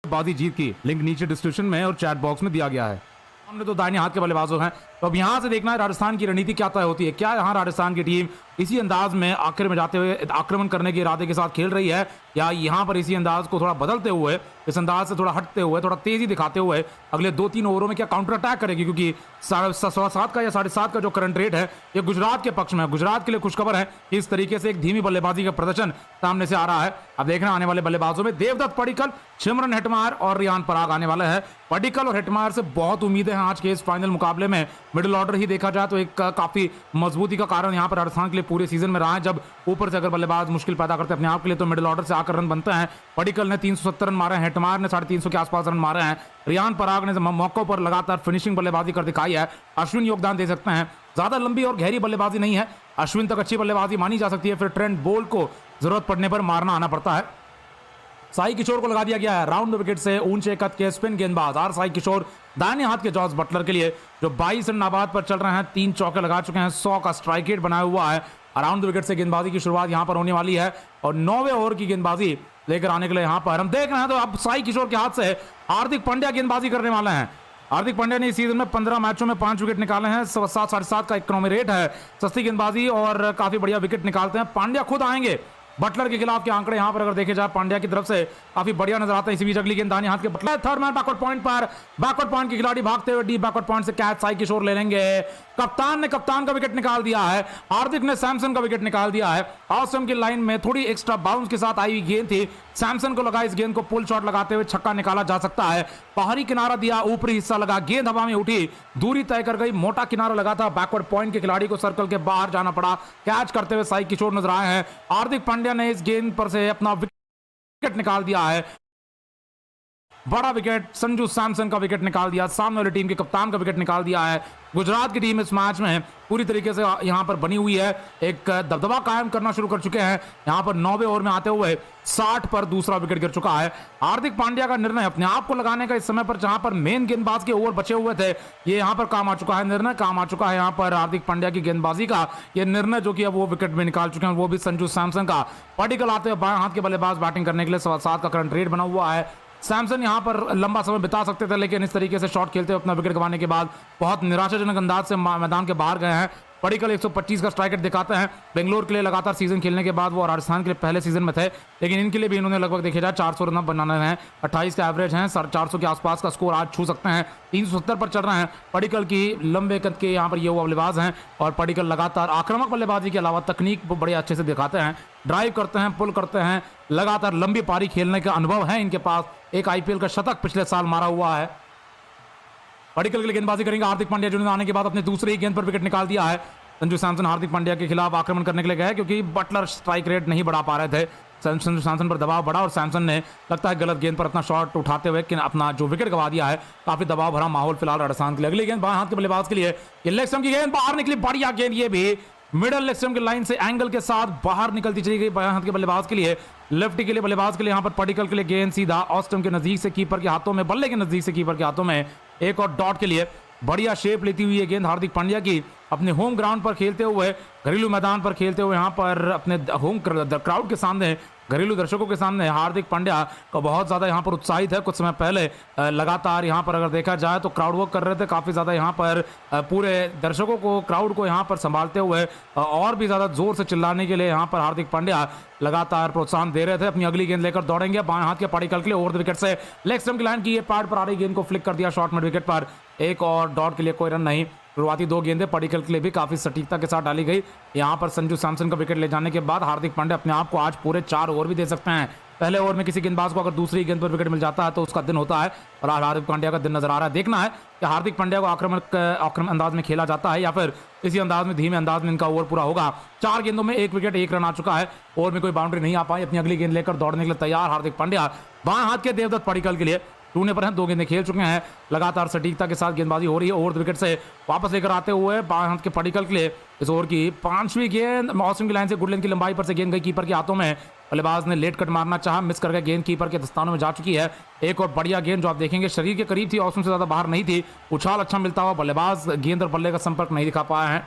बाजी जीत की। लिंक नीचे डिस्क्रिप्शन में और चैट बॉक्स में दिया गया है। हमने तो दाहिने हाथ के बल्लेबाजों हैं, तो अब यहां से देखना है राजस्थान की रणनीति क्या तय होती है। क्या यहां राजस्थान की टीम इसी अंदाज में आखिर में जाते हुए आक्रमण करने के इरादे के साथ खेल रही है, या यहां पर इसी अंदाज को थोड़ा बदलते हुए, इस अंदाज से थोड़ा हटते हुए, थोड़ा तेजी दिखाते हुए अगले 2-3 ओवरों में क्या काउंटर अटैक करेगी। क्योंकि 7.5 का या 7.5 का जो करंट रेट है ये गुजरात के पक्ष में है। गुजरात के लिए खुशखबर है, इस तरीके से एक धीमी बल्लेबाजी का प्रदर्शन सामने से आ रहा है। अब देखना आने वाले बल्लेबाजों में देवदत्त पडिक्कल, सिमरन हेटमायर और रियान पराग आने वाले हैं। पडिक्कल और हेटमायर से बहुत उम्मीदें हैं आज के इस फाइनल मुकाबले में। मिडिल ऑर्डर ही देखा जाए तो एक काफी मजबूती का कारण यहां पर राजस्थान के लिए पूरे सीजन में रहा है। जब ऊपर से अगर बल्लेबाज मुश्किल पैदा करते हैं अपने आप के लिए, तो मिडिल ऑर्डर से आकर रन बनते हैं। पडिक्कल ने 370 रन मारे हैं, हेटमायर ने 350 के आसपास रन मारे हैं। रियान पराग ने मौकों पर लगातार फिनिशिंग बल्लेबाजी कर दिखाई है। अश्विन योगदान दे सकते हैं, ज्यादा लंबी और गहरी बल्लेबाजी नहीं है, अश्विन तक अच्छी बल्लेबाजी मानी जा सकती है। फिर ट्रेंट बोल्ट को जरूरत पड़ने पर मारना आना पड़ता है। साई किशोर को लगा दिया गया है राउंड विकेट से ऊंचे कद के स्पिन गेंदबाज आर साई किशोर, दाहिने हाथ के जॉर्ज बटलर के लिए, जो 22 रन नाबाद पर चल रहे हैं। 3 चौके लगा चुके हैं, 100 का स्ट्राइक रेट बनाया हुआ है। अराउंड विकेट से गेंदबाजी की शुरुआत यहां पर होने वाली है और 9वें ओवर की गेंदबाजी लेकर आने के लिए यहां पर हम देख रहे हैं। तो अब साई किशोर के हाथ से हार्दिक पांड्या गेंदबाजी करने वाले हैं। हार्दिक पांड्या ने इस सीजन में 15 मैचों में 5 विकेट निकाले हैं। 7.5 का इकोनॉमी रेट है, सस्ती गेंदबाजी और काफी बढ़िया विकेट निकालते हैं। पांड्या खुद आएंगे बटलर के खिलाफ के आंकड़े यहां पर अगर देखे जाए पांड्या की तरफ से काफी बढ़िया नजर आता है। इसी बीच अगली गेंद दाहिने हाथ के Buttler, third man backward point पर, बैकवर्ड पॉइंट के खिलाड़ी भागते हुए डीप बैकवर्ड पॉइंट से कैच साई किशोर ले लेंगे। कप्तान ने कप्तान का विकेट निकाल दिया है, हार्दिक ने सैमसन का विकेट निकाल दिया है। ऑस्ट्रेम की लाइन में थोड़ी एक्स्ट्रा बाउंस के साथ आई हुई गेंद थी, सैमसन को लगा, इस गेंद को पुल शॉट लगाते हुए छक्का निकाला जा सकता है। बाहरी किनारा दिया, ऊपरी हिस्सा लगा, गेंद हवा में उठी, दूरी तय कर गई, मोटा किनारा लगा था, बैकवर्ड पॉइंट के खिलाड़ी को सर्कल के बाहर जाना पड़ा। कैच करते हुए साई किशोर नजर आए हैं। हार्दिक पांड्या ने इस गेंद पर से अपना विकेट निकाल दिया है। बड़ा विकेट, संजू सैमसन का विकेट निकाल दिया, सामने वाली टीम के कप्तान का विकेट निकाल दिया है। गुजरात की टीम इस मैच में पूरी तरीके से यहां पर बनी हुई है, एक दबदबा कायम करना शुरू कर चुके हैं। यहां पर 9वें ओवर में आते हुए 60 पर दूसरा विकेट गिर चुका है। हार्दिक पांड्या का निर्णय अपने आप को लगाने का इस समय पर, जहां पर मेन गेंदबाज के ओवर बचे हुए थे, ये यहां पर काम आ चुका है। निर्णय काम आ चुका है यहां पर हार्दिक पांड्या की गेंदबाजी का, ये निर्णय जो कि अब वो विकेट में निकाल चुके हैं, वो भी संजू सैमसन का। पडिक्कल आते हुए बाएं हाथ के बल्लेबाज बैटिंग करने के लिए 7.25 का करंट रेट बना हुआ है। सैमसन यहां पर लंबा समय बिता सकते थे, लेकिन इस तरीके से शॉट खेलते हुए अपना विकेट गंवाने के बाद बहुत निराशाजनक अंदाज से मैदान के बाहर गए हैं। पडिक्कल 125 का स्ट्राइक रेट दिखाते हैं। बेंगलोर के लिए लगातार सीजन खेलने के बाद वो राजस्थान के लिए पहले सीजन में थे, लेकिन इनके लिए भी इन्होंने लगभग देखे जाए 400 रन बनाने हैं। 28 का एवरेज है, 450 के आसपास का स्कोर आज छू सकते हैं। 370 पर चल रहे हैं। पडिक्कल की लंबे कद के यहाँ पर ये वो बल्लेबाज हैं और पडिक्कल लगातार आक्रामक बल्लेबाजी के अलावा तकनीक बड़े अच्छे से दिखाते हैं, ड्राइव करते हैं, पुल करते हैं, लगातार लंबी पारी खेलने का अनुभव है इनके पास। एक आईपीएल का शतक पिछले साल मारा हुआ है। पडिक्कल के लिए गेंदबाजी करेंगे हार्दिक पांड्या, जिन्होंने आने के बाद अपने दूसरे ही गेंद पर विकेट निकाल दिया है। संजू सैमसन हार्दिक पांड्या के खिलाफ आक्रमण करने के लिए गए, क्योंकि बटलर स्ट्राइक रेट नहीं बढ़ा पा रहे थे। संजू सैमसन पर दबाव बढ़ा और सैमसन ने लगता है गलत गेंद पर अपना शॉट उठाते हुए अपना जो विकेट गवा दिया है। काफी दबाव भरा माहौल फिलहाल राजस्थान के लिए। अगली गेंद बाएं हाथ के बल्लेबाज के लिए, ये लेग स्टंप की गेंद बाहर निकली, बढ़िया गेंद, ये भी मिडल लेग स्टंप की लाइन से एंगल के साथ बाहर निकलती चली गई बाएं हाथ के बल्लेबाज के लिए। लेफ्टी के लिए बल्लेबाज के लिए यहां पर पडिक्कल के लिए गेंद सीधा ऑस्टम के नजदीक से कीपर के हाथों में, बल्ले के नजदीक से कीपर के हाथों में। एक और डॉट के लिए बढ़िया शेप लेती हुई है गेंद हार्दिक पांड्या की, अपने होम ग्राउंड पर खेलते हुए, घरेलू मैदान पर खेलते हुए, यहां पर अपने होम क्राउड के सामने, घरेलू दर्शकों के सामने हार्दिक पांड्या का बहुत ज़्यादा यहाँ पर उत्साहित है। कुछ समय पहले लगातार यहाँ पर अगर देखा जाए तो क्राउड वर्क कर रहे थे, काफ़ी ज़्यादा यहाँ पर पूरे दर्शकों को, क्राउड को यहाँ पर संभालते हुए और भी ज़्यादा जोर से चिल्लाने के लिए यहाँ पर हार्दिक पांड्या लगातार प्रोत्साहन दे रहे थे। अपनी अगली गेंद लेकर दौड़ेंगे बाएं हाथ के पडिक्कल के लिए, ओवर द विकेट से लेग स्टंप की लाइन की ये पैड पर आ रही गेंद को फ्लिक कर दिया शॉर्ट मिड विकेट पर। एक और डॉट के लिए कोई रन नहीं। शुरुआती 2 गेंदें पडिक्कल के लिए भी काफी सटीकता के साथ डाली गई। यहां पर संजू सैमसन का विकेट ले जाने के बाद हार्दिक पांड्या अपने आप को आज पूरे 4 ओवर भी दे सकते हैं। पहले ओवर में किसी गेंदबाज को अगर दूसरी गेंद पर विकेट मिल जाता है तो उसका दिन होता है, और आज हार्दिक पांड्या का दिन नजर आ रहा है। देखना है कि हार्दिक पांड्या को आक्रमण अंदाज में खेला जाता है या फिर इसी अंदाज में, धीमे अंदाज में इनका ओवर पूरा होगा। 4 गेंदों में 1 विकेट 1 रन आ चुका है, ओवर में कोई बाउंड्री नहीं आ पाई। अपनी अगली गेंद लेकर दौड़ने के लिए तैयार हार्दिक पांड्या बाएं हाथ के देवदत्त पडिक्कल के लिए टूने पर हैं। 2 गेंदें खेल चुके हैं, लगातार सटीकता के साथ गेंदबाजी हो रही है। ओवर द विकेट से वापस लेकर आते हुए बाएं हाथ के पडिक्कल के लिए इस ओवर की 5वीं गेंद मौसम की लाइन से गुड लेंथ की लंबाई पर से गेंद गई कीपर के हाथों में। बल्लेबाज ने लेट कट मारना चाहा, मिस करके गेंद कीपर के दस्तानों में जा चुकी है। एक और बढ़िया गेंद जो आप देखेंगे शरीर के करीब थी, ऑस्ट्रेम से ज्यादा बाहर नहीं थी, उछाल अच्छा मिलता हुआ, बल्लेबाज गेंद और बल्ले का संपर्क नहीं दिखा पाया है।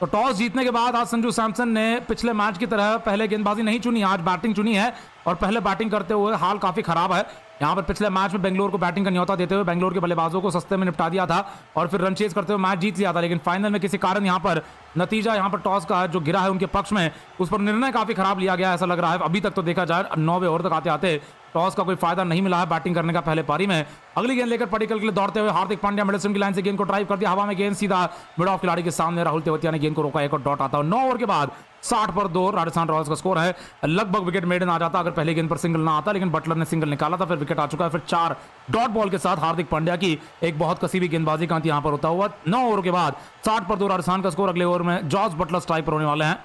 तो टॉस जीतने के बाद आज संजू सैमसन ने पिछले मैच की तरह पहले गेंदबाजी नहीं चुनी, आज बैटिंग चुनी है और पहले बैटिंग करते हुए हाल काफी खराब है। यहाँ पर पिछले मैच में बेंगलोर को बैटिंग का न्योता देते हुए बेंगलोर के बल्लेबाजों को सस्ते में निपटा दिया था और फिर रन चेज करते हुए मैच जीत लिया था, लेकिन फाइनल में किसी कारण यहाँ पर नतीजा यहाँ पर टॉस का जो गिरा है उनके पक्ष में, उस पर निर्णय काफी खराब लिया गया ऐसा लग रहा है। अभी तक तो देखा जाए 9वें ओवर तक आते आते टॉस का कोई फायदा नहीं मिला है बैटिंग करने का पहले पारी में। अगली गेंद लेकर पडिक्कल के लिए दौड़ते हुए हार्दिक पांड्या मिडिल स्टंप की लाइन से गेंद को ड्राइव कर दिया, हवा में गेंद सीधा मिड ऑफ खिलाड़ी के सामने, राहुल तेवतिया ने गेंद को रोका, एक और डॉट आता है। 9 ओवर के बाद 60 पर 2 राजस्थान रॉयल्स का स्कोर है। लगभग विकेट मेडन आ जाता अगर पहले गेंद पर सिंगल ना आता, लेकिन बटलर ने सिंगल निकाला था, फिर विकेट आ चुका है। फिर 4 डॉट बॉल के साथ हार्दिक पांड्या की एक बहुत कसीबी गेंदबाजी का अंत यहां पर होता हुआ 9 ओवर के बाद 60 पर 2 राजस्थान का स्कोर। अगले ओवर में जॉर्ज बटलर स्ट्राइक पर होने वाले हैं।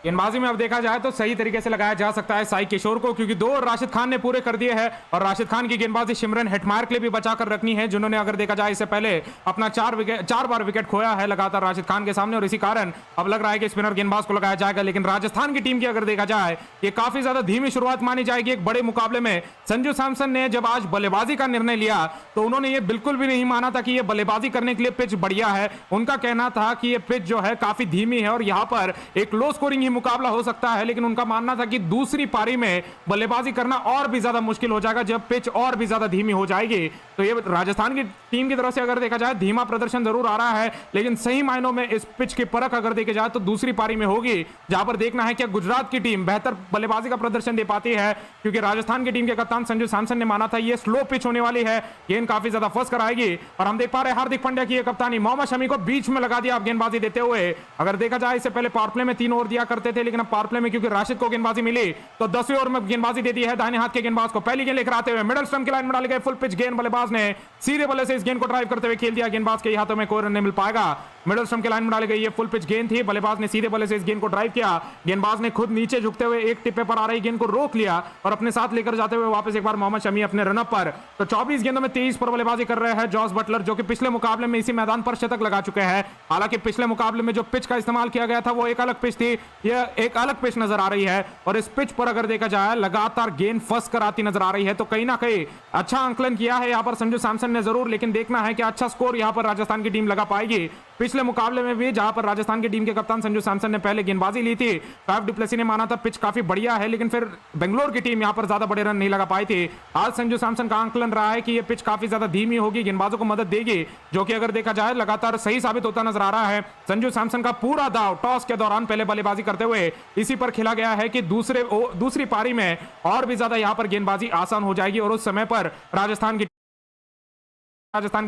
गेंदबाजी में अब देखा जाए तो सही तरीके से लगाया जा सकता है साई किशोर को, क्योंकि 2 राशिद खान ने पूरे कर दिए हैं और राशिद खान की गेंदबाजी सिमरन हेटमायर के लिए भी बचाकर रखनी है, जिन्होंने अगर देखा जाए इससे पहले अपना 4 बार विकेट खोया है लगातार राशिद खान के सामने, और इसी कारण अब लग रहा है कि स्पिनर गेंदबाज को लगाया जाएगा। लेकिन राजस्थान की टीम की अगर देखा जाए ये काफी ज्यादा धीमी शुरुआत मानी जाएगी एक बड़े मुकाबले में। संजू सैमसन ने जब आज बल्लेबाजी का निर्णय लिया तो उन्होंने ये बिल्कुल भी नहीं माना था कि ये बल्लेबाजी करने के लिए पिच बढ़िया है। उनका कहना था कि ये पिच जो है काफी धीमी है और यहां पर एक लो स्कोरिंग ही मुकाबला हो सकता है, लेकिन उनका मानना था कि दूसरी पारी में बल्लेबाजी करना और भी ज्यादा मुश्किल हो जाएगा जब पिच और भी ज्यादा धीमी हो जाएगी। तो ये राजस्थान की टीम की तरफ से अगर देखा जाए धीमा प्रदर्शन जरूर आ रहा है, लेकिन सही मायनों में इस पिच की परख अगर देखी जाए तो दूसरी पारी में होगी, जहां पर देखना है कि गुजरात की टीम बेहतर बल्लेबाजी का प्रदर्शन दे पाती है, क्योंकि राजस्थान की टीम के कप्तान संजू सैमसन ने माना था ये स्लो पिच होने वाली है, गेंद काफी ज्यादा फंस कर आएगी। और हम देख पा रहे हैं हार्दिक पांड्या की कप्तानी, मोहम्मद शमी को बीच में लगा दिया अब गेंदबाजी देते हुए। अगर देखा जाए इससे पहले पावर प्ले में 3 ओवर दिया करते थे, लेकिन अब पावर प्ले में क्योंकि राशिद को गेंदबाजी मिली तो 10वें ओवर में गेंदबाजी दे दी है दाहिने हाथ के गेंदबाज को। पहली गेंद लेकर आते हुए मिडिल स्टंप की लाइन में डाले गए फुल पिच गेंद, बल्लेबाज ने सीधे बल्ले से इस गेंद को ड्राइव करते हुए खेल दिया, गेंदबाज के हाथों में कोई रन नहीं मिल पाएगा। मिडिल स्टंप की लाइन में डाली गई ये फुल पिच गेंद थी, बल्लेबाज ने सीधे बल्ले से इस गेंद को ड्राइव किया, गेंदबाज ने खुद नीचे झुकते हुए एक टिप्पे पर आ रही गेंद को रोक लिया और अपने साथ लेकर जाते हुए वापस एक बार मोहम्मद शमी अपने रनअप पर। तो 24 गेंदों में 23 पर बल्लेबाजी कर रहे हैं जॉस बटलर, जो कि पिछले मुकाबले में इसी मैदान पर शतक लगा चुके हैं। हालांकि पिछले मुकाबले में जो पिच का इस्तेमाल किया गया था वो एक अलग पिच थी, यह एक अलग पिच नजर आ रही है और इस पिच पर अगर देखा जाए लगातार गेंद फंस कर आती नजर आ रही है। तो कहीं ना कहीं अच्छा आंकलन किया है यहाँ पर संजू सैमसन ने जरूर, लेकिन देखना है कि अच्छा स्कोर यहाँ पर राजस्थान की टीम लगा पाएगी। पिछले मुकाबले में भी जहां पर राजस्थान की टीम के कप्तान संजू सैमसन ने पहले गेंदबाजी ली थी, फैफ डु प्लेसी ने माना था पिच काफी बढ़िया है, लेकिन फिर बेंगलोर की टीम यहां पर ज्यादा बड़े रन नहीं लगा पाई थी। आज संजू सैमसन का आंकलन रहा है कि यह पिच काफी ज्यादा धीमी होगी, गेंदबाजों को मदद देगी, जो कि अगर देखा जाए लगातार सही साबित होता नजर आ रहा है। संजू सैमसन का पूरा दाव टॉस के दौरान पहले बल्लेबाजी करते हुए इसी पर खेला गया है कि दूसरी पारी में और भी ज्यादा यहां पर गेंदबाजी आसान हो जाएगी और उस समय पर राजस्थान की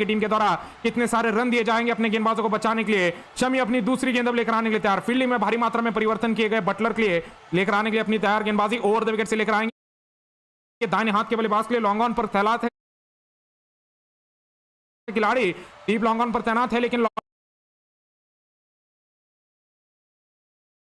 टीम के द्वारा कितने सारे रन दिए जाएंगे अपने गेंदबाजों को बचाने के लिए। शमी अपनी दूसरी गेंद लेकर आने के लिए तैयार, फील्डिंग में भारी मात्रा में परिवर्तन किए गए बटलर के लिए लेकर आने के लिए अपनी तैयार गेंदबाजी ओवर द विकेट से लेकर आएंगे दाहिने हाथ के बल्लेबाज के लिए। लॉन्ग ऑन पर तैनात है खिलाड़ी, डीप लॉन्ग ऑन पर तैनात है, लेकिन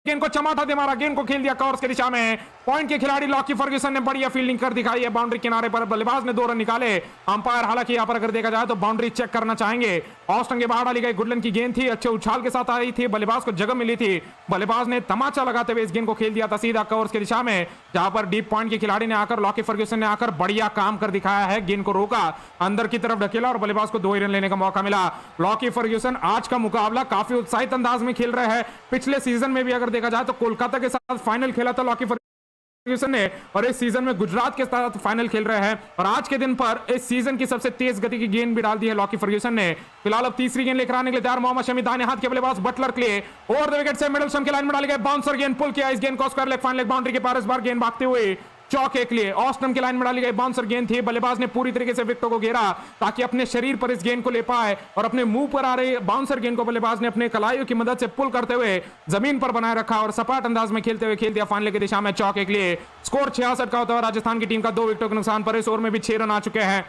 गेंद को चमाटा दे मारा, गेंद को खेल दिया कवर्स की दिशा में। पॉइंट के खिलाड़ी लॉकी फर्ग्यूसन ने बढ़िया फील्डिंग कर दिखाई है, बाउंड्री किनारे पर बल्लेबाज ने 2 रन निकाले। अंपायर हालांकि यहां पर अगर देखा जाए तो बाउंड्री चेक करना चाहेंगे। ऑस्टन के बाहर डाली गई गुडलन की गेंद थी, अच्छे उछाल के साथ आ रही थी, बल्लेबाज को जगह मिली थी, बल्लेबाज ने तमाचा लगाते हुए इस गेंद को खेल दिया था सीधा कवर्स की दिशा में, जहां पर डीप पॉइंट के खिलाड़ी ने आकर लॉकी फर्ग्यूसन ने आकर बढ़िया काम कर दिखाया है, गेंद को रोका, अंदर की तरफ ढकेला और बल्लेबाज को 2 ही रन लेने का मौका मिला। लॉकी फर्ग्यूसन आज का मुकाबला काफी उत्साहित अंदाज में खेल रहे हैं। पिछले सीजन में भी अगर देखा जाए तो कोलकाता के साथ फाइनल खेला था लॉकी फर्ग्यूसन ने, और इस सीजन में गुजरात के साथ फाइनल खेल रहे हैं और आज के दिन पर इस सीजन की सबसे तेज गति की गेंद भी डाल दी है लॉकी फर्ग्यूसन ने। फिलहाल अब तीसरी गेंद लेकर आने के लिए तैयार मोहम्मद शमी, दाहिने हाथ के बल्लेबाज बटलर के लिए ओवर द विकेट से मिडिल स्टंप की लाइन में डाले गए बाउंसर गेंद पुल किया, इस गेंद को square leg fine leg boundary के पार इस बार गेंद भागते हुए चौके के लिए ऑस्टन की लाइन में डाली गई बाउंसर गेंद थी, बल्लेबाज ने पूरी तरीके से विकेटों को घेरा ताकि अपने शरीर पर इस गेंद को ले पाए और अपने मुंह पर आ रही बाउंसर गेंद को बल्लेबाज ने अपने कलाइयों की मदद से पुल करते हुए जमीन पर बनाए रखा और सपाट अंदाज में खेलते हुए खेल दिया फाइनल की दिशा में चौके के लिए। स्कोर 66 का होता है राजस्थान की टीम का 2 विकेटों के नुकसान पर। इस ओवर में भी 6 रन आ चुके हैं।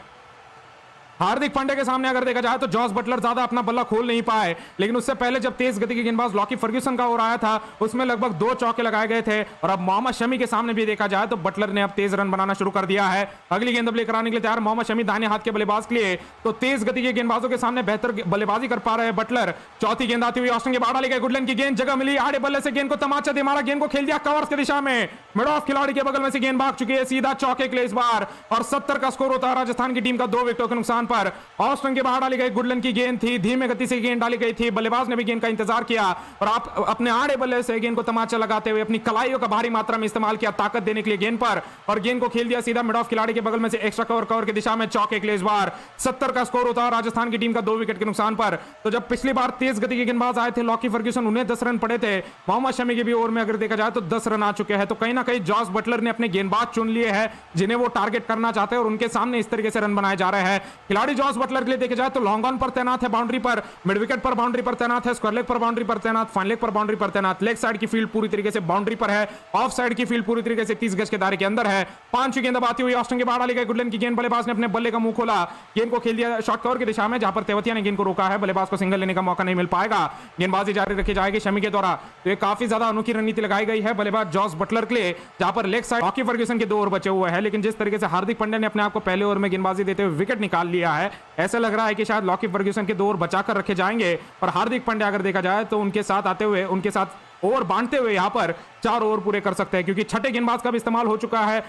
हार्दिक पांड्या के सामने अगर देखा जाए तो जॉस बटलर ज्यादा अपना बल्ला खोल नहीं पाए, लेकिन उससे पहले जब तेज गति के गेंदबाज लॉकी फर्ग्यूसन का ओवर आया था उसमें लगभग 2 चौके लगाए गए थे और अब मोहम्मद शमी के सामने भी देखा जाए तो बटलर ने अब तेज रन बनाना शुरू कर दिया है। अगली गेंद अब लेकर आने के लिए तैयार मोहम्मद शमी, दाहिने हाथ के बल्लेबाज के लिए, तो तेज गति के गेंदबाजों के सामने बेहतर बल्लेबाजी कर पा रहे हैं बटलर। चौथी गेंद आती हुई ऑस्टन के बाहर डाली गई गुडलन की गेंद, जगह मिली, आड़े बल्ले से गेंद को तमाचा दे मारा, गेंद को खेल दिया कवर्स की दिशा में, मिड ऑफ खिलाड़ी के बगल में से गेंद भाग चुकी है सीधा चौके के लिए इस बार और 70 का स्कोर होता है राजस्थान की टीम का 2 विकेटों के नुकसान पर ऑफ स्टंप के बाहर डाली गई गुडलन की गेंद थी, धीमे गति से गेंद डाली गई थी, बल्लेबाज ने भी गेंद का इंतजार किया और आप अपने आड़े बल्ले से गेंद को तमाचा लगाते हुए अपनी कलाइयों का भारी मात्रा में इस्तेमाल किया ताकत देने के लिए गेंद पर, और गेंद को खेल दिया सीधा मिड ऑफ खिलाड़ी के बगल में से एक्स्ट्रा कवर की दिशा में, चौके के लिए इस बार 70 का स्कोर होता है राजस्थान की टीम का 2 विकेट के नुकसान पर। तो जब पिछली बार तेज गति के गेंदबाज आए थे लॉकी फर्ग्यूसन, उन्हें 10 रन पड़े थे, मोहम्मद शमी के भी ओवर में अगर देखा जाए तो 10 रन आ चुके हैं। तो कहीं ना कहीं जॉस बटलर ने अपने गेंदबाज चुन लिए हैं जिन्हें वो टारगेट करना चाहते हैं और उनके सामने इस तरीके से रन बनाए जा रहे हैं। खिलाड़ी जॉस बटलर के लिए देखा जाए तो लॉन्ग ऑन पर तैनात है, बाउंड्री पर, मिड विकेट पर बाउंड्री पर तैनात है, स्क्वायर लेग पर बाउंड्री पर तैनात, फाइन लेग पर बाउंड्री पर तैनात, लेग साइड की फील्ड पूरी तरीके से बाउंड्री पर है, ऑफ साइड की फील्ड पूरी तरीके से 30 गज के दायरे के अंदर है। 5 गेंद आती हुई ऑस्टिन के बाहर डाली गई गुडलन की गेंद, बल्लेबाज ने अपने बल्ले का मुंह खोला, गेंद को खेल दिया शॉर्ट कवर की दिशा में, जहां पर तेवतिया ने गेंद को रोका है, बल्लेबाज को सिंगल लेने का मौका नहीं मिल पाएगा, गेंदबाजी जारी रखी जाएगी शमी के द्वारा। तो ये काफी ज्यादा अनोखी रणनीति लगाई गई है बल्लेबाज जॉस बटलर के लिए, जहां पर लेग साइड लॉकी फर्ग्यूसन के 2 ओवर बचे हुए हैं, लेकिन जिस तरीके से हार्दिक पांड्या ने अपने आप को पहले ओवर में गेंदबाजी देते हुए विकेट निकाल लिया है, ऐसा लग रहा है कि शायद लॉकी फर्ग्यूसन के 2 ओवर बचाकर रखे जाएंगे और हार्दिक पांड्या अगर देखा जाए तो उनके साथ आते हुए, उनके साथ ओवर बांटते हुए यहां पर 4 ओवर पूरे कर सकते हैं, क्योंकि छठे गेंदबाज का भी इस्तेमाल हो चुका है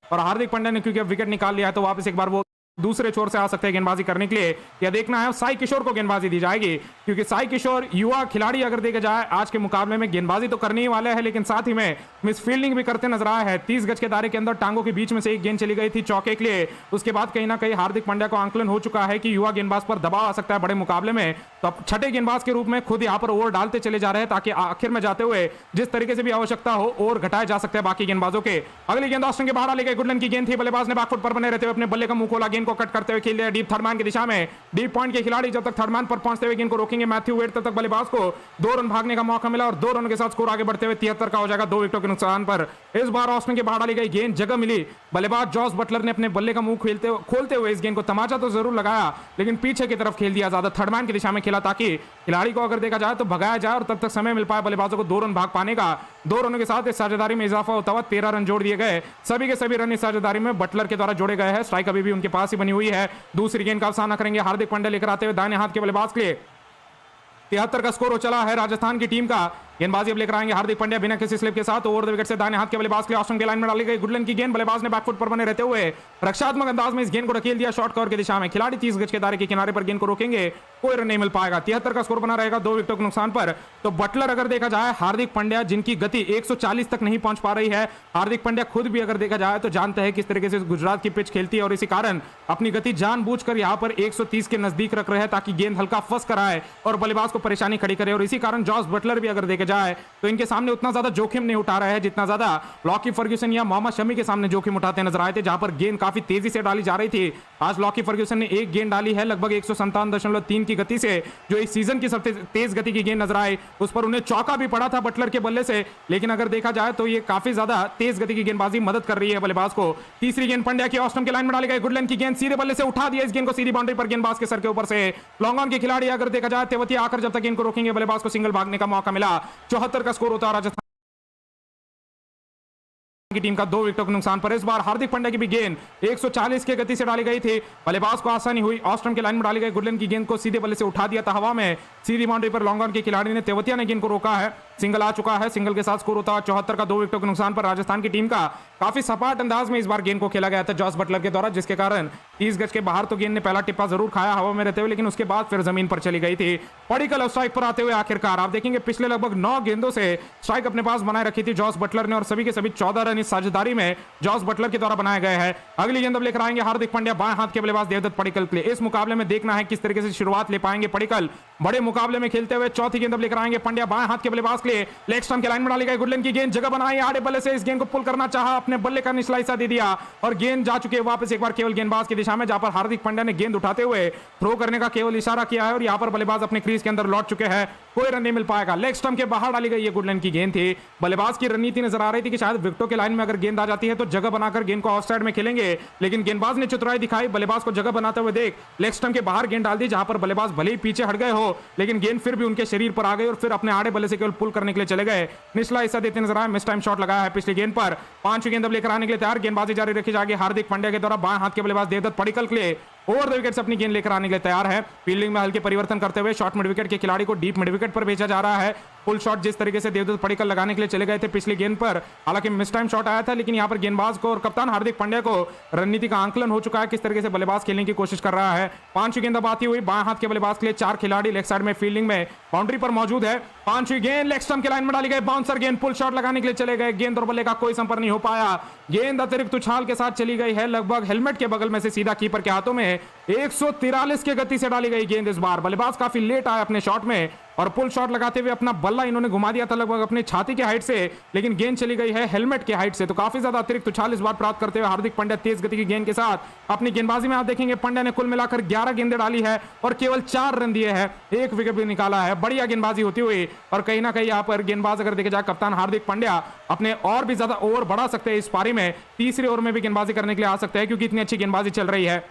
और हार्दिक पांड्या ने क्योंकि अब विकेट निकाल लिया है तो वापस एक बार वो दूसरे छोर से आ सकते हैं गेंदबाजी करने के लिए। यह देखना है साई किशोर को गेंदबाजी दी जाएगी, क्योंकि साई किशोर युवा खिलाड़ी अगर देखा जाए आज के मुकाबले में गेंदबाजी तो करने ही वाले हैं, लेकिन साथ ही में मिस फील्डिंग भी करते नजर आए हैं। 30 गज के दायरे के अंदर टांगों के बीच में से एक गेंद चली गई थी चौके के लिए, उसके बाद कहीं ना कहीं हार्दिक पांड्या को आंकलन हो चुका है कि युवा गेंदबाज पर दबाव आ सकता है बड़े मुकाबले में, तो अब छठे गेंदबाज के रूप में खुद यहाँ पर ओवर डालते चले जा रहे हैं ताकि आखिर में जाते हुए जिस तरीके से भी आवश्यकता हो ओवर घटाए जा सकते हैं बाकी गेंदबाजों के। अगली गेंद ऑस्टिन के बाहर डाली गई गुडलन की गेंद थी, बल्लेबाज ने बैकफुट पर बने रहते हुए अपने बल्ले का मुंह खोला, गेंद को कट करते हुए खेल दिया डीप थर्ड मैन की दिशा में। डीप पॉइंट के खिलाड़ी जब तक थर्ड मैन पर पहुंचते हुए गेंद को रोकेंगे मैथ्यू वेड, तब तक बल्लेबाज को 2 रन भागने का मौका मिला और 2 रनों के साथ स्कोर आगे बढ़ते हुए 73 का हो जाएगा 2 विकेटों के नुकसान पर। इस बार ऑस्टिन के बाहर डाली गई गेंद जगह मिली, बल्लेबाज जॉस बटलर ने अपने बल्ले का मुंह खोलते हुए इस गेंद को तमाचा तो जरूर लगाया, लेकिन पीछे की तरफ खेल दिया, ज्यादा थर्ड मैन की दिशा में खेला ताकि खिलाड़ी को अगर देखा जाए तो भगाया जाए और तब तक समय मिल पाए बल्लेबाजों को 2 रन भाग पाने का। 2 रनों के साथ इस साझेदारी में इजाफा होता हुआ 13 रन जोड़ दिए गए, सभी के सभी रन इस साझेदारी में बटलर के द्वारा जोड़े गए हैं। स्ट्राइक अभी भी उनके पास ही बनी हुई है। दूसरी गेंद का सामना करेंगे हार्दिक पांड्या लेकर आते हुए दाहिने हाथ के बल्लेबाज के लिए। 73 का स्कोर हो चला है राजस्थान की टीम का। गेंदबाजी अब लेकर आएंगे हार्दिक पांड्या बिना किसी स्लिप के साथ, ओवर द विकेट से दाहिने हाथ के बल्लेबाज के लिए ऑस्टिन के लाइन में डाली गई गुडलन की गेंद, बल्लेबाज ने बैकफुट पर बने रहते हुए रक्षात्मक अंदाज में इस गेंद को ढकेल दिया शॉर्ट कवर की दिशा में। खिलाड़ी 30 गज के दायरे के किनारे पर गेंद को रोकेंगे, कोई रन नहीं मिल पाएगा। 73 का स्कोर बना रहेगा 2 विकेटों के नुकसान पर। तो बटलर अगर देखा जाए, हार्दिक पांड्या जिनकी गति 140 तक नहीं पहुंच पा रही है, हार्दिक पांड्या खुद भी अगर देखा जाए तो जानते हैं किस तरीके से गुजरात की पिच खेलती है और इसी कारण अपनी गति जानबूझकर यहां पर 130 के नजदीक रख रहे हैं ताकि गेंद हल्का फंस कर आए और बल्लेबाज को परेशानी खड़ी करे, और इसी कारण जॉस बटलर भी अगर देखा जाए तो इनके सामने उतना ज्यादा जोखिम नहीं उठा रहे हैं जितना ज्यादा लॉकी फर्ग्यूसन या मोहम्मद शमी के सामने जोखिम उठाते नजर आए थे, जहां पर गेंद काफी तेजी से डाली जा रही थी। आज लॉकी फर्ग्यूसन ने एक गेंद डाली है लगभग 157.3 की गति से, जो इस सीजन की सबसे तेज गति की गेंद नजर आई। उस पर उन्हें चौका भी पड़ा था बटलर के बल्ले से, लेकिन अगर देखा जाए तो ये काफी ज्यादा तेज गति की गेंदबाजी मदद कर रही है बल्लेबाज को। तीसरी गेंद पांड्या की ऑस्टिन के लाइन में डाली गई गुडलन की गेंद, सीधे बल्ले से उठा दिया इस गेंद को सीधी बाउंड्री पर गेंदबाज के सर के ऊपर से। लॉन्ग ऑन के खिलाड़ी अगर देखा जाए तेवतिया आकर जब तक इनको रोकेंगे बल्लेबाज को सिंगल भागने का मौका मिला। 74 का स्कोर होता है राजस्थान की टीम का 2 विकेटों के नुकसान पर। इस बार हार्दिक पांड्या की भी गेंद 140 की गति से डाली गई थी, बल्लेबाज को आसानी हुई, ऑस्टिन के लाइन में डाली गई गुडलन की गेंद को सीधे बल्ले से उठा दिया था हवा में, सीधी बाउंड्री पर लॉन्ग ऑन के खिलाड़ी ने तेवतिया ने गेंद को रोका है, सिंगल आ चुका है। सिंगल के साथ स्कोर होता है 74 का 2 विकेटों के नुकसान पर राजस्थान की टीम का। काफी सपाट अंदाज में इस बार गेंद को खेला गया था जॉस बटलर के द्वारा, जिसके कारण 30 गज के बाहर तो गेंद ने पहला टिप्पा जरूर खाया हवा में रहते हुए, लेकिन उसके बाद फिर जमीन पर चली गई थी। पडिक्कल स्ट्राइक पर आते हुए आखिरकार आप देखेंगे पिछले लगभग 9 गेंदों से स्ट्राइक अपने पास बनाए रखी थी जॉस बटलर ने, और सभी के सभी 14 रन इस साझेदारी में जॉस बटलर के द्वारा बनाए गए हैं। अगली गेंद अब लेकर आएंगे हार्दिक पांड्या बाएं हाथ के बल्लेबाज देवदत्त पडिक्कल के लिए। इस मुकाबले में देखना है किस तरीके से शुरुआत ले पाएंगे पडिक्कल बड़े मुकाबले में खेलते हुए। चौथी गेंद अब लेकर आएंगे पांड्या बाएं हाथ के बल्लेबाज के लिए, लेग स्टंप के लाइन में डाली गई गुडलन की गेंद, जगह बनाई आड़े बल्ले से, इस गेंद को पुल करना चाहा, अपने बल्ले का निचला हिस्सा दे दिया और गेंद जा चुके वापस एक बार केवल गेंदबाज की दिशा में, जहां पर हार्दिक पांड्या ने गेंद उठाते हुए थ्रो करने का केवल इशारा किया है और यहां पर बल्लेबाज अपने क्रीज के अंदर लौट चुके हैं, कोई रन नहीं मिल पाएगा। लेग स्टंप के बाहर डाली गई ये गुडलन की गेंद थी। बल्लेबाज की रणनीति नजर आ रही थी कि शायद विकेटों के लाइन में अगर गेंद आ जाती है तो जगह बनाकर गेंद को ऑफ साइड में खेलेंगे, लेकिन गेंदबाज ने चतुराई दिखाई, बल्लेबाज को जगह बनाते हुए देख लेग स्टंप के बाहर गेंद डाल दी, जहां पर बल्लेबाज भले ही पीछे हट गए हो लेकिन गेंद फिर भी उनके शरीर पर आ गई और फिर अपने आड़े बल्ले से केवल पुल करने के लिए चले गए, निचला हिस्सा देते नजर आए। मिस टाइम शॉट लगाया है पिछली गेंद पर। 5वीं गेंद अब लेकर आने के लिए तैयार, गेंदबाजी जारी रखी जाएगी हार्दिक पांड्या के द्वारा बाएं हाथ के बल्लेबाज देवदत्त पडिक्कल के लिए ओवर द विकेट से अपनी गेंद लेकर आने के लिए तैयार है। फील्डिंग में हल्के परिवर्तन करते हुए शॉर्ट मिड विकेट के खिलाड़ी को डीप मिड विकेट पर भेजा जा रहा है। फुल शॉट जिस तरीके से देवदत्त पडिक्कल लगाने के लिए चले गए थे पिछली गेंद पर, हालांकि मिस टाइम शॉट आया था, लेकिन यहाँ पर गेंदबाज को और कप्तान हार्दिक पांड्या को रणनीति का आंकलन हो चुका है, किस तरीके से बल्लेबाज खेलने की कोशिश कर रहा है। पांचवी गेंद अब आती हुई बाएं हाथ के बल्लेबाज के लिए 4 खिलाड़ी लेग साइड में फील्डिंग में बाउंड्री पर मौजूद है। पांचवी गेंद लेग स्टंप के लाइन में डाली गई, बाउंसर गेंद पुल शॉट लगाने के लिए चले गए, गेंद और बल्ले का कोई संपर्क नहीं हो पाया। गेंद अतिरिक्त उछाल के साथ चली गई है, लगभग हेलमेट के बगल में से सीधा कीपर के हाथों में। 143 की गति से डाली गई गेंद इस बार, बल्लेबाज काफी लेट आया अपने शॉट में और पुल शॉट लगाते हुए अपना बल्ला इन्होंने घुमा दिया था लगभग अपनी छाती की हाइट से, लेकिन गेंद चली गई है हेलमेट की हाइट से। तो काफी ज्यादा अतिरिक्त उछाल इस बार प्राप्त करते हुए हार्दिक पांड्या तेज गति की गेंद के साथ अपनी गेंदबाजी में आप देखेंगे पांड्या ने कुल मिलाकर 11 गेंदें डाली है और केवल 4 रन दिए हैं, 1 विकेट भी निकाला है। बढ़िया गेंदबाजी होती हुई और कहीं ना कहीं यहाँ पर गेंदबाज अगर देखा जाए कप्तान हार्दिक पांड्या अपने और भी ज्यादा ओवर बढ़ा सकते हैं इस पारी में, तीसरे ओवर में भी गेंदबाजी करने के लिए आ सकते हैं क्योंकि इतनी अच्छी गेंदबाजी चल रही है।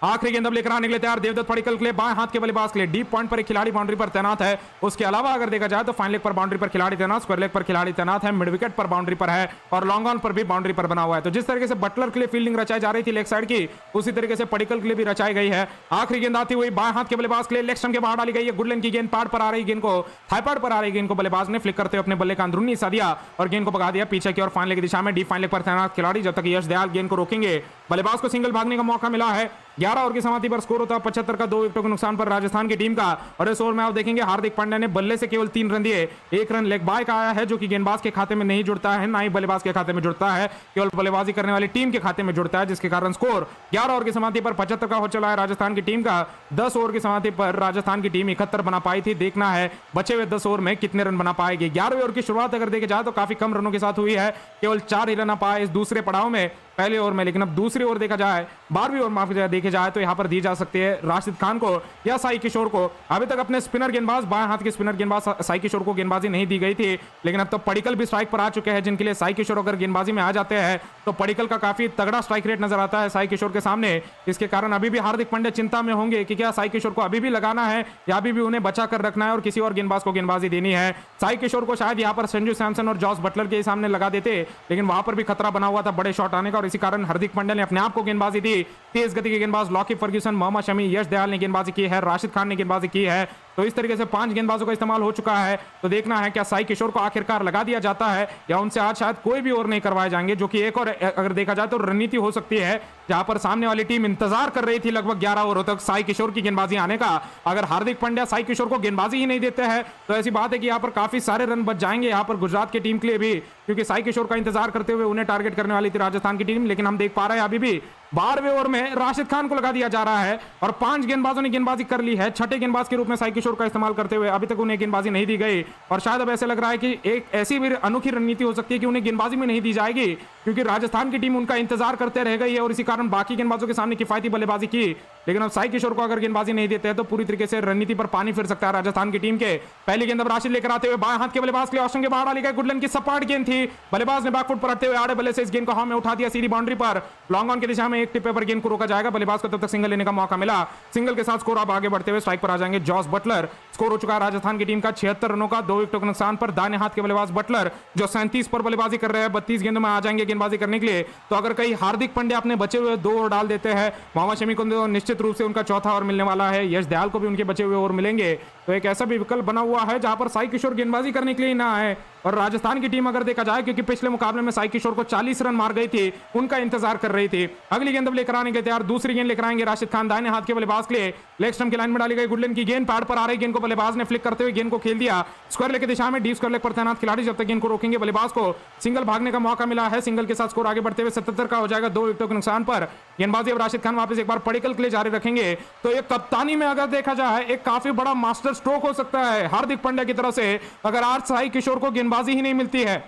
आखिरी गेंद अब लेकर आने के लिए तैयार देवदत्त पडिक्कल के लिए, बाएं हाथ के बल्लेबाज के लिए डीप पॉइंट पर एक खिलाड़ी बाउंड्री पर तैनात है। उसके अलावा अगर देखा जाए तो फाइन लेग पर बाउंड्री पर खिलाड़ी तैनात, स्क्वायर लेग पर खिलाड़ी तैनात है, मिड विकेट पर बाउंड्री पर है और लॉन्ग ऑन पर भी बाउंड्री पर बना हुआ है। तो जिस तरीके से बटलर के लिए फील्डिंग रचाई जा रही थी लेग साइड की, उसी तरीके से पडिक्कल के लिए भी रचाई गई है। आखिरी गेंद आती हुई बाएं हाथ के बल्लेबाज के लिए लेग स्टंप के बाहर डाली गई है, गुडलैंड की गेंद पैड पर आ रही गेंद को, थाई पैड पर आ रही गेंद को बल्लेबाज ने फ्लिक करते हुए अपने बल्ले का अंदरूनी हिस्सा दिया और गेंद को भगा दिया पीछे की और फाइन लेग की दिशा में। डीप फाइन लेग पर तैनात खिलाड़ी जब तक यश दयाल गेंद को रोकेंगे, बल्लेबाज को सिंगल भागने का मौका मिला है। 11 ओवर की समाप्ति पर स्कोर होता है 75 का, 2 विकेटों के नुकसान पर राजस्थान की टीम का। और इस ओवर में आप देखेंगे हार्दिक पांड्या ने बल्ले से केवल 3 रन दिए, 1 रन लेग बाय का आया है जो कि गेंदबाज के खाते में नहीं जुड़ता है, ना ही बल्लेबाज के खाते में जुड़ता है, केवल बल्लेबाजी करने वाली टीम के खाते में जुड़ता है, जिसके कारण स्कोर 11 ओवर की समाप्ति पर 75 का हो चला है राजस्थान की टीम का। 10 ओवर की समाप्ति पर राजस्थान की टीम 71 बना पाई थी, देखना है बचे हुए 10 ओवर में कितने रन बना पाएगी। 11वें ओवर की शुरुआत अगर देखे जाए तो काफी कम रनों के साथ हुई है, केवल 4 ही रन पाए इस दूसरे पड़ाव में पहले ओवर में, लेकिन अब दूसरी ओवर देखा जाए 12वीं ओवर माफ देखे जाए तो यहां पर दी जा सकती है राशिद खान को या साई किशोर को। अभी तक अपने स्पिनर गेंदबाज बाएं हाथ के स्पिनर गेंदबाज साई किशोर को गेंदबाजी नहीं दी गई थी, लेकिन अब तो पडिक्कल भी स्ट्राइक पर आ चुके हैं, जिनके लिए साई किशोर अगर गेंदबाजी में आ जाते हैं तो पडिक्कल का काफी तगड़ा स्ट्राइक रेट नजर आता है साई किशोर के सामने। इसके कारण अभी भी हार्दिक पांड्या चिंता में होंगे कि क्या साई किशोर को अभी भी लगाना है या अभी भी उन्हें बचा कर रखना है और किसी और गेंदबाज को गेंदबाजी देनी है। साई किशोर को शायद यहाँ पर संजू सैमसन और जॉस बटलर के सामने लगा देते, लेकिन वहां पर भी खतरा बना हुआ था बड़े शॉट आने का और इसी कारण हार्दिक पांड्या ने अपने आप को गेंदबाजी दी। तेज गति के गेंदबाज लॉकी फर्ग्यूसन, मोहम्मद शमी, यश दयाल ने गेंदबाजी की है, राशिद खान ने गेंदबाजी की है। तो इस तरीके से 5 गेंदबाजों का इस्तेमाल हो चुका है। तो देखना है क्या साई किशोर को आखिरकार लगा दिया जाता है या उनसे आज शायद कोई भी ओवर नहीं करवाए जाएंगे, जो कि एक और अगर देखा जाए तो रणनीति हो सकती है, जहां पर सामने वाली टीम इंतजार कर रही थी लगभग 11 ओवरों तक साई किशोर की गेंदबाजी आने का। अगर हार्दिक पांड्या साई किशोर को गेंदबाजी ही नहीं देते हैं तो ऐसी बात है कि यहाँ पर काफी सारे रन बच जाएंगे यहाँ पर गुजरात की टीम के लिए भी, क्योंकि साई किशोर का इंतजार करते हुए उन्हें टारगेट करने वाली थी राजस्थान की टीम। लेकिन हम देख पा रहे हैं अभी भी 12वें ओवर में राशिद खान को लगा दिया जा रहा है और 5 गेंदबाजों ने गेंदबाजी कर ली है। छठे गेंदबाज के रूप में साई किशोर का इस्तेमाल करते हुए अभी तक उन्हें गेंदबाजी नहीं दी गई और शायद अब ऐसे लग रहा है कि एक ऐसी भी अनोखी रणनीति हो सकती है कि उन्हें गेंदबाजी में नहीं दी जाएगी, क्योंकि राजस्थान की टीम उनका इंतजार करते रह गई है और इसी कारण बाकी गेंदबाजों के सामने किफायती बल्लेबाजी की। लेकिन अब साई किशोर को अगर गेंदबाजी नहीं देते हैं तो पूरी तरीके से रणनीति पर पानी फिर सकता है राजस्थान की टीम के। पहली गेंद अब राशिद लेकर आते हुए बाएं हाथ के बल्लेबाज के लिए ऑप्शन के बाहर डाली गई, गुडलैंड की सपाट गेंद थी, बल्लेबाज ने बैकफुट पर हटते हुए आड़े बल्ले से इस गेंद को हवा में उठा दिया सीधी बाउंड्री पर। लॉन्ग ऑन की दिशा में एक टिप्पे पर गेंद को रोका जाएगा, बल्लेबाज को तब तक सिंगल लेने का मौका मिला। सिंगल के साथ स्कोर अब आगे बढ़ते हुए स्ट्राइक पर आ जाएंगे जॉस बटलर। स्कोर हो चुका है राजस्थान की टीम का 76 रनों का, 2 विकेटों के नुकसान पर। दाहिने हाथ के बल्लेबाज बटलर जो 37 पर बल्लेबाजी कर रहे हैं, 32 गेंदों में आ जाएंगे गेंदबाजी करने के लिए। तो अगर कहीं हार्दिक पांड्या अपने बचे हुए 2 ओवर डाल देते हैं, मोहम्मद शमी को तो निश्चित रूप से उनका चौथा ओवर मिलने वाला है, यश दयाल को भी उनके बचे हुए ओवर मिलेंगे। तो एक ऐसा भी विकल्प बना हुआ है जहां पर साई किशोर गेंदबाजी करने के लिए ना आए और राजस्थान की टीम अगर देखा जाए, क्योंकि पिछले मुकाबले में साई किशोर को 40 रन मार गई थी, उनका इंतजार कर रही थी। अगली गेंद अब लेकर आने के तैयार, दूसरी गेंद लेकर आएंगे राशिद खान, दाहिने हाथ के बल्लेबाज के लिए लेग स्टंप की लाइन में डाली गई गुडलैंड की गेंद, पैड पर आ रही गेंद को बल्लेबाज ने फ्लिक करते हुए गेंद को खेल दिया स्क्वायर लेग की दिशा में। डीप स्क्वायर लेग पर तैनात खिलाड़ी जब तक गेंद को रोकेंगे, बल्लेबाज को सिंगल भागने का मौका मिला है। सिंगल के साथ स्कोर आगे बढ़ते हुए 77 का हो जाएगा, 2 विकेटों के नुकसान पर। गेंदबाजी अब राशिद खान वापस एक बार पडिक्कल के लिए जारी रखेंगे। तो एक कप्तानी में अगर देखा जाए एक काफी बड़ा मास्टर स्ट्रोक हो सकता है हार्दिक पांड्या की तरफ से, अगर आज साई किशोर को गेंदबाजी ही नहीं मिलती है।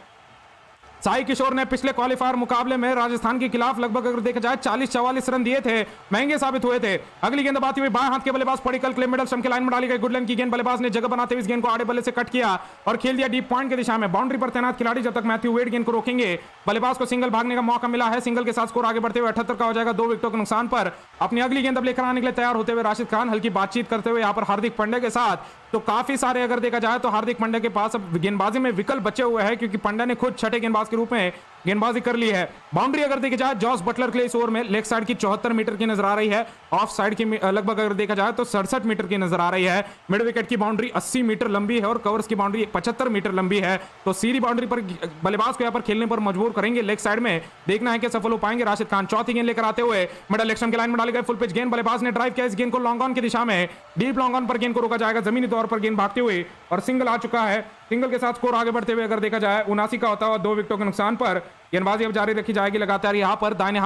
साई किशोर ने पिछले क्वालिफायर मुकाबले में राजस्थान के खिलाफ लगभग अगर देखा जाए 40-44 रन दिए थे, महंगे साबित हुए थे। अगली गेंद आती हुई बाएं हाथ के बल्लेबाज पडिक्कल के मिडल स्टंप के लाइन में डाली गई गुडलैंड की गेंद, बल्लेबाज ने जगह बनाते हुए इस गेंद को आड़े बल्ले से कट किया और खेल दिया डीप पॉइंट की दिशा में। बाउंड्री पर तैनात खिलाड़ी जब तक मैथ्यू वेड गेंद को रोकेंगे, बल्लेबाज को सिंगल भागने का मौका मिला है। सिंगल के साथ स्कोर आगे बढ़ते हुए 78 का हो जाएगा, 2 विकेटों के नुकसान पर। अपनी अगली गेंद अब लेकर आने के लिए तैयार होते हुए राशिद खान हल्की बातचीत करते हुए यहाँ पर हार्दिक पांड्या के साथ। तो काफी सारे अगर देखा जाए तो हार्दिक पांड्या के पास अब गेंदबाजी में विकल्प बचे हुए हैं, क्योंकि पांड्या ने खुद छठे गेंदबाज के रूप में गेंदबाजी कर ली है। बाउंड्री अगर देखी जाए जॉस बटलर के लिए इस ओवर में लेग साइड की 74 मीटर की नजर आ रही है, ऑफ साइड की लगभग अगर देखा जाए तो 67 मीटर की नजर आ रही है। मिड विकेट की बाउंड्री 80 मीटर लंबी है और कवर्स की बाउंड्री 75 मीटर लंबी है। तो सीधी बाउंड्री पर बल्लेबाज को यहाँ पर खेलने पर मजबूर करेंगे। लेग साइड में देखना है कि सफल हो पाएंगे राशिद खान। चौथी गेंद लेकर आते हुए मिडल एक्शन के लाइन में डाले गए फुल पिच गेंद, बल्लेबाज ने ड्राइव किया इस गेंद को लॉन्ग ऑन की दिशा में, डीप लॉन्ग ऑन पर गेंद को रोका जाएगा, जमीनी तौर पर गेंद भागते हुए और सिंगल आ चुका है। सिंगल के साथ स्कोर आगे बढ़ते हुए अगर देखा जाए 79 का होता हुआ 2 विकेटों के नुकसान पर गेंदबाजी अब जारी रखी जाएगी लगातार। यहां पर बाएं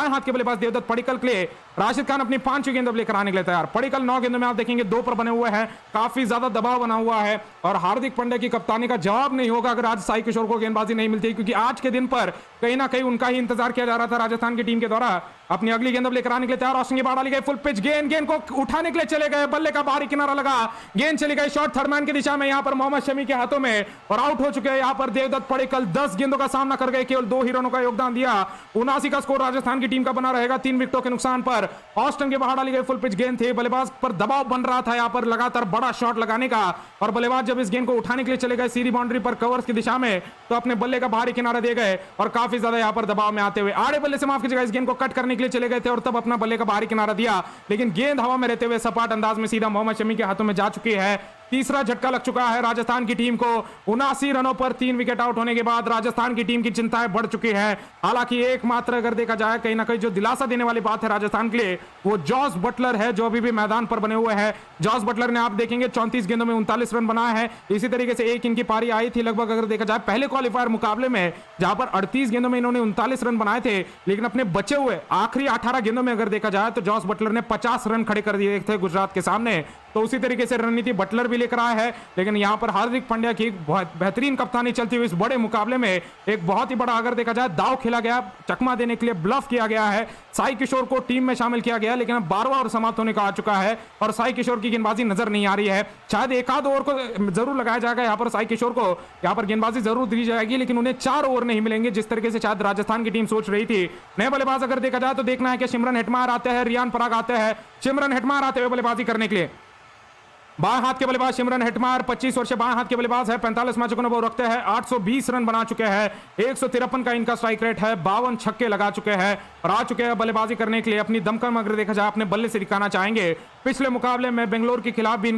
हाथ के बल्लेबाज देवदत्त पडिक्कल के लिए राशिद खान अपनी 5वीं गेंद अब लेकर आने के लिए तैयार। पडिक्कल 9 गेंदों में आप देखेंगे 2 पर बने हुए हैं, काफी ज्यादा दबाव बना हुआ है और हार्दिक पांड्या की कप्तानी का जवाब नहीं होगा अगर आज साई किशोर को गेंदबाजी नहीं मिलती, क्योंकि आज के दिन पर कहीं ना कहीं उनका ही इंतजार किया जा रहा था राजस्थान की टीम के द्वारा। अपनी अगली गेंद अब लेकर आने के लिए तैयार, ऑस्टिन की बाढ़ डाली गई फुल पिच गेंद, गेंद को उठाने के लिए चले गए, बल्ले का बाहरी किनारा लगा, गेंद चली गई शॉर्ट थर्ड मैन की दिशा में, यहां पर मोहम्मद शमी के हाथों में और आउट हो चुके हैं यहां पर देवदत्त पडिक्कल। 10 गेंदों का सामना कर गए, केवल 2 ही रनों का योगदान दिया। 79 का स्कोर राजस्थान की टीम का बना रहेगा 3 विकेटों के नुकसान पर। ऑस्टिन के बाहर डाली गई फुल पिच गेंद थी, बल्लेबाज पर दबाव बन रहा था यहां पर लगातार बड़ा शॉट लगाने का और बल्लेबाज जब इस गेंद को उठाने के लिए चले गए सीधी बाउंड्री पर कवर्स की दिशा में तो अपने बल्ले का बाहरी किनारा दे गए और काफी ज्यादा यहां पर दबाव में आते हुए आड़े बल्ले से माफ कीजिएगा इस गेंद को कट करने के लिए चले गए थे और तब अपना बल्ले का बाहरी किनारा दिया, लेकिन गेंद हवा में रहते हुए सपाट अंदाज में सीधा मोहम्मद शमी के हाथों में जा चुकी है। तीसरा झटका लग चुका है राजस्थान की टीम को। 79 रनों पर 3 विकेट आउट होने के बाद राजस्थान की टीम की चिंताएं बढ़ चुकी है। हालांकि एकमात्र अगर देखा जाए कहीं ना कहीं जो दिलासा देने वाली बात है राजस्थान के लिए वो जॉस बटलर है जो अभी भी मैदान पर बने हुए हैं। जॉस बटलर ने आप देखेंगे 34 गेंदों में 39 रन बनाए हैं। इसी तरीके से एक इनकी पारी आई थी लगभग अगर देखा जाए पहले क्वालिफायर मुकाबले में जहां पर 38 गेंदों में इन्होंने 39 रन बनाए थे, लेकिन अपने बचे हुए आखिरी 18 गेंदों में अगर देखा जाए तो जॉस बटलर ने 50 रन खड़े कर दिए थे गुजरात के सामने। तो उसी तरीके से रणनीति बटलर भी लेकर आया है, लेकिन यहां पर हार्दिक पांड्या की बहुत बेहतरीन कप्तानी चलती हुई इस बड़े मुकाबले में एक बहुत ही बड़ा अगर देखा जाए दाव खेला गया, चकमा देने के लिए ब्लफ किया गया है। साई किशोर को टीम में शामिल किया गया, लेकिन अब 12वां ओवर समाप्त होने का आ चुका है और साई किशोर की गेंदबाजी नजर नहीं आ रही है। शायद एक आध ओवर को जरूर लगाया जाएगा यहां पर साई किशोर को, यहां पर गेंदबाजी जरूर दी जाएगी, लेकिन उन्हें 4 ओवर नहीं मिलेंगे जिस तरीके से शायद राजस्थान की टीम सोच रही थी। नए बल्लेबाज अगर देखा जाए तो देखना है कि सिमरन हेटमायर आते हैं, रियान पराग आते हैं। सिमरन हेटमायर आते हुए बल्लेबाजी करने के लिए बाएं हाथ के बल्लेबाज सिमरन हेटमायर 25 वर्षीय बाएं हाथ के बल्लेबाज है। 45 मैचों को वो रखते हैं, 820 रन बना चुके हैं, 153 का इनका स्ट्राइक रेट है, 52 छक्के लगा चुके हैं और आ चुके हैं बल्लेबाजी करने के लिए। अपनी दमखम अगर देखा जाए अपने बल्ले से दिखाना चाहेंगे। पिछले मुकाबले में बेंगलोर के खिलाफ भी